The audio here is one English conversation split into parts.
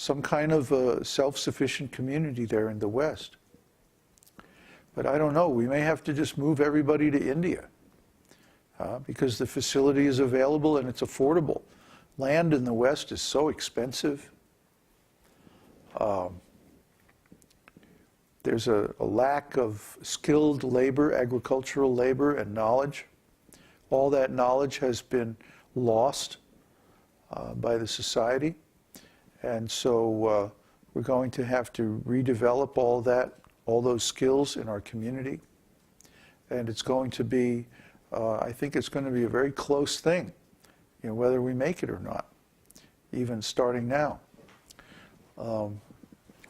some kind of a self-sufficient community there in the West. But I don't know, we may have to just move everybody to India because the facility is available and it's affordable. Land in the West is so expensive. There's a lack of skilled labor, agricultural labor, and knowledge. All that knowledge has been lost by the society. And so we're going to have to redevelop all those skills in our community. And it's going to be, I think it's going to be a very close thing, whether we make it or not, even starting now.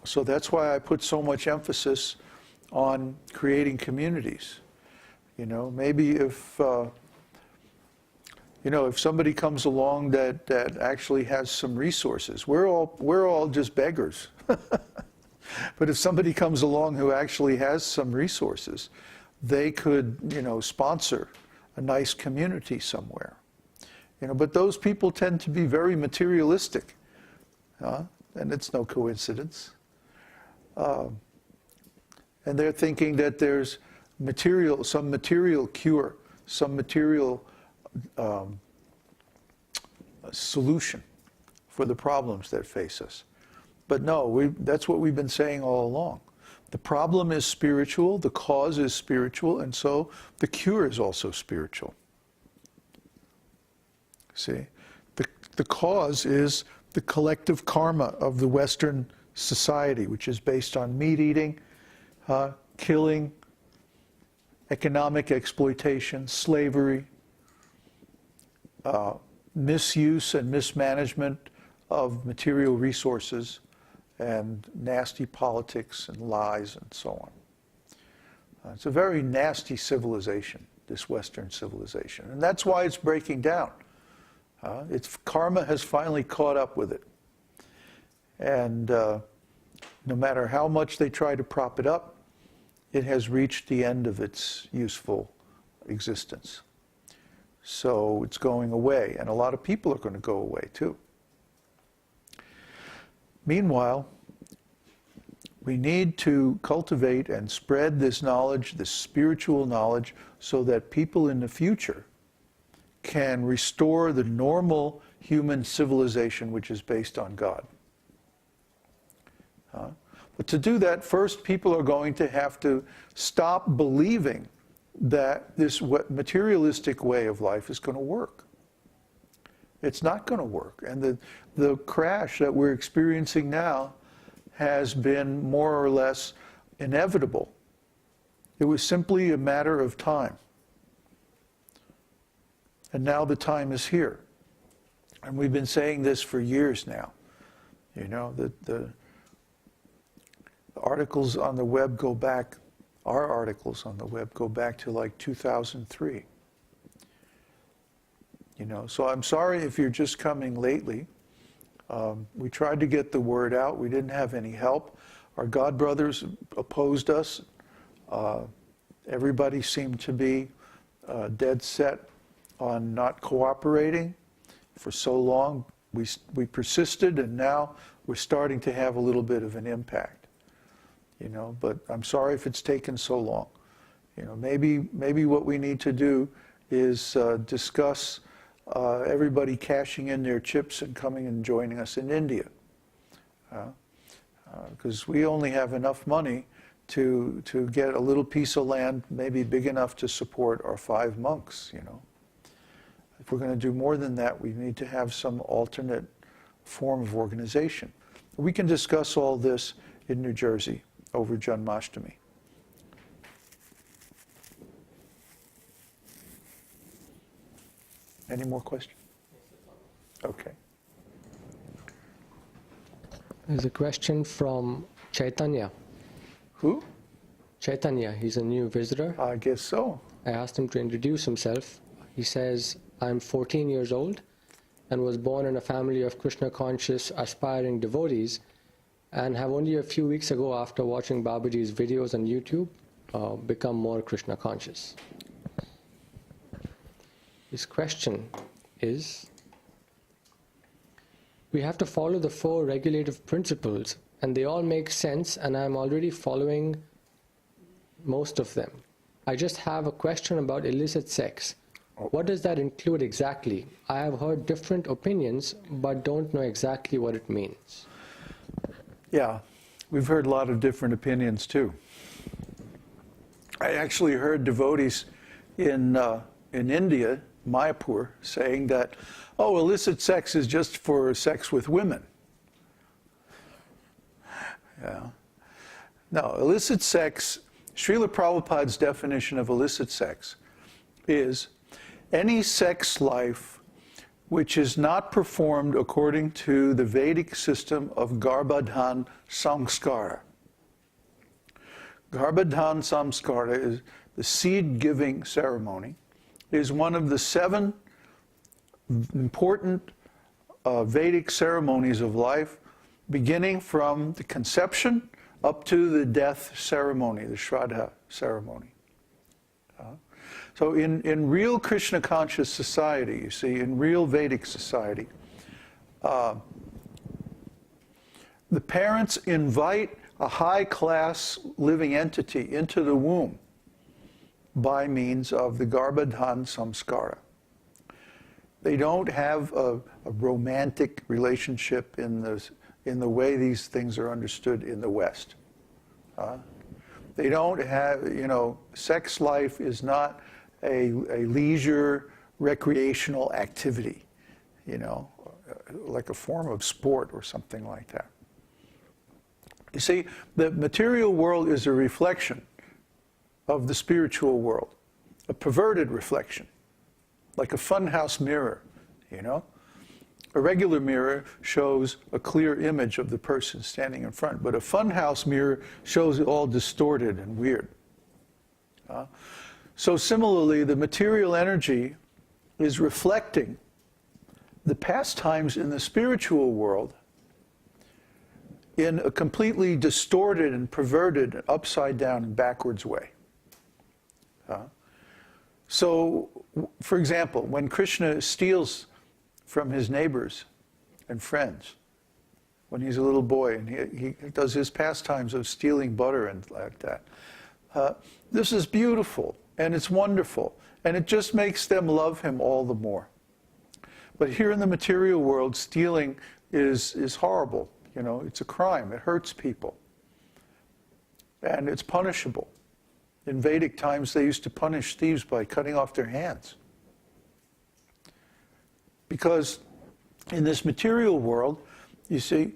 So that's why I put so much emphasis on creating communities. Maybe if somebody comes along that actually has some resources, we're all just beggars. But if somebody comes along who actually has some resources, they could, sponsor a nice community somewhere. But those people tend to be very materialistic, and it's no coincidence. And they're thinking that there's some material cure, some material solution for the problems that face us. But no, that's what we've been saying all along. The problem is spiritual, the cause is spiritual, and so the cure is also spiritual. See? The cause is the collective karma of the Western society, which is based on meat eating, killing, economic exploitation, slavery, misuse and mismanagement of material resources, and nasty politics and lies and so on. It's a very nasty civilization, this Western civilization. And that's why it's breaking down. Its karma has finally caught up with it. And no matter how much they try to prop it up, it has reached the end of its useful existence. So it's going away, and a lot of people are going to go away too. Meanwhile, we need to cultivate and spread this knowledge, this spiritual knowledge, so that people in the future can restore the normal human civilization which is based on God. But to do that, first people are going to have to stop believing that this materialistic way of life is going to work. It's not going to work. And the crash that we're experiencing now has been more or less inevitable. It was simply a matter of time. And now the time is here. And we've been saying this for years now. The articles on the web go back, our articles on the web go back to like 2003. So I'm sorry if you're just coming lately. We tried to get the word out. We didn't have any help. Our God brothers opposed us. Everybody seemed to be dead set on not cooperating for so long. We persisted, and now we're starting to have a little bit of an impact. But I'm sorry if it's taken so long. Maybe what we need to do is discuss everybody cashing in their chips and coming and joining us in India. Because we only have enough money to get a little piece of land, maybe big enough to support our 5 monks, If we're going to do more than that, we need to have some alternate form of organization. We can discuss all this in New Jersey over Janmashtami. Any more questions? Okay. There's a question from Caitanya. Who? Caitanya, he's a new visitor. I guess so. I asked him to introduce himself. He says, I'm 14 years old and was born in a family of Krishna-conscious aspiring devotees, and have only a few weeks ago, after watching Babaji's videos on YouTube, become more Krishna-conscious. His question is, we have to follow the 4 regulative principles, and they all make sense, and I'm already following most of them. I just have a question about illicit sex. What does that include exactly? I have heard different opinions, but don't know exactly what it means. Yeah, we've heard a lot of different opinions too. I actually heard devotees in India, Mayapur, saying that, oh, illicit sex is just for sex with women. Yeah. No, illicit sex, Srila Prabhupada's definition of illicit sex is any sex life which is not performed according to the Vedic system of garbhadhan samskara. Garbhadhan samskara is the seed-giving ceremony, is one of the 7 important Vedic ceremonies of life, beginning from the conception up to the death ceremony, the Shraddha ceremony. So in real Krishna conscious society, you see, in real Vedic society, the parents invite a high-class living entity into the womb by means of the garbhadhan samskara. They don't have a romantic relationship in the way these things are understood in the West. They don't have, sex life is not a leisure recreational activity, like a form of sport or something like that. You see, the material world is a reflection of the spiritual world, a perverted reflection, like a funhouse mirror, A regular mirror shows a clear image of the person standing in front, but a funhouse mirror shows it all distorted and weird. So similarly, the material energy is reflecting the pastimes in the spiritual world in a completely distorted and perverted, upside down and backwards way. So, for example, when Krishna steals from his neighbors and friends, when he's a little boy and he does his pastimes of stealing butter and like that, this is beautiful and it's wonderful, and it just makes them love him all the more. But here in the material world, stealing is horrible. It's a crime. It hurts people. And it's punishable. In Vedic times, they used to punish thieves by cutting off their hands. Because in this material world, you see,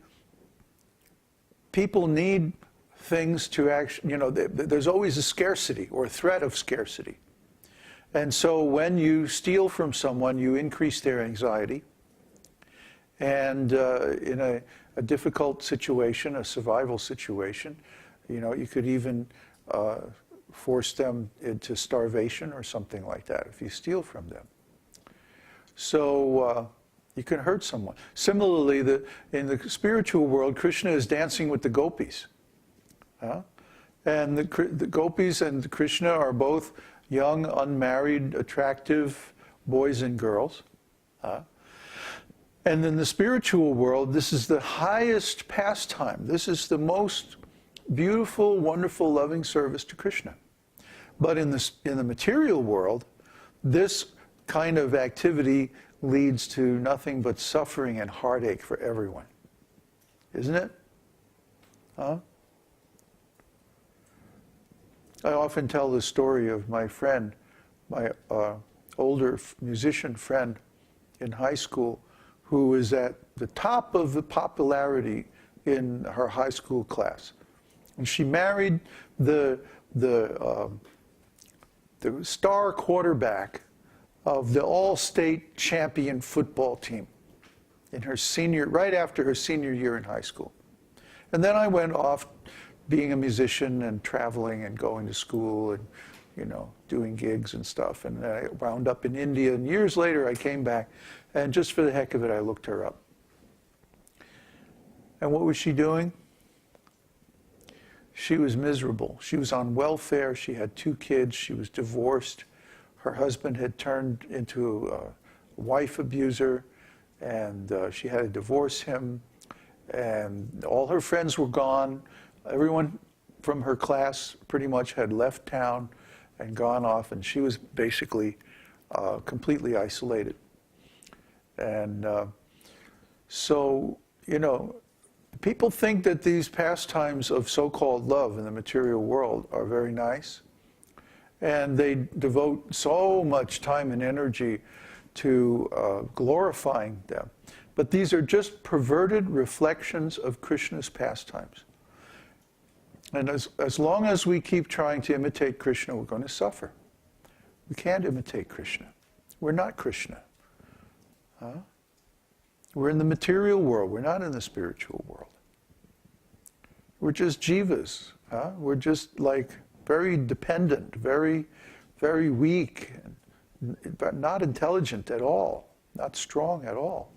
people need things to actually, there's always a scarcity or a threat of scarcity. And so when you steal from someone, you increase their anxiety. And in a difficult situation, a survival situation, you could even force them into starvation or something like that if you steal from them. So you can hurt someone. Similarly, in the spiritual world, Krishna is dancing with the gopis. And the gopis and Krishna are both young, unmarried, attractive boys and girls. And in the spiritual world, this is the highest pastime. This is the most beautiful, wonderful, loving service to Krishna. But in the material world, this kind of activity leads to nothing but suffering and heartache for everyone. Isn't it? I often tell the story of my friend, my older musician friend in high school, who was at the top of the popularity in her high school class. And she married the star quarterback of the all-state champion football team in her right after her senior year in high school. And then I went off being a musician and traveling and going to school and, doing gigs and stuff. And I wound up in India. And years later, I came back, and just for the heck of it, I looked her up. And what was she doing? She was miserable. She was on welfare. She had 2 kids. She was divorced. Her husband had turned into a wife abuser. and she had to divorce him, and all her friends were gone. Everyone from her class pretty much had left town and gone off, and she was basically completely isolated. And so, you know, people think that these pastimes of so-called love in the material world are very nice, and they devote so much time and energy to glorifying them. But these are just perverted reflections of Krishna's pastimes. And as long as we keep trying to imitate Krishna, we're going to suffer. We can't imitate Krishna. We're not Krishna. We're in the material world. We're not in the spiritual world. We're just jivas. We're just like very dependent, very, very weak, but not intelligent at all, not strong at all.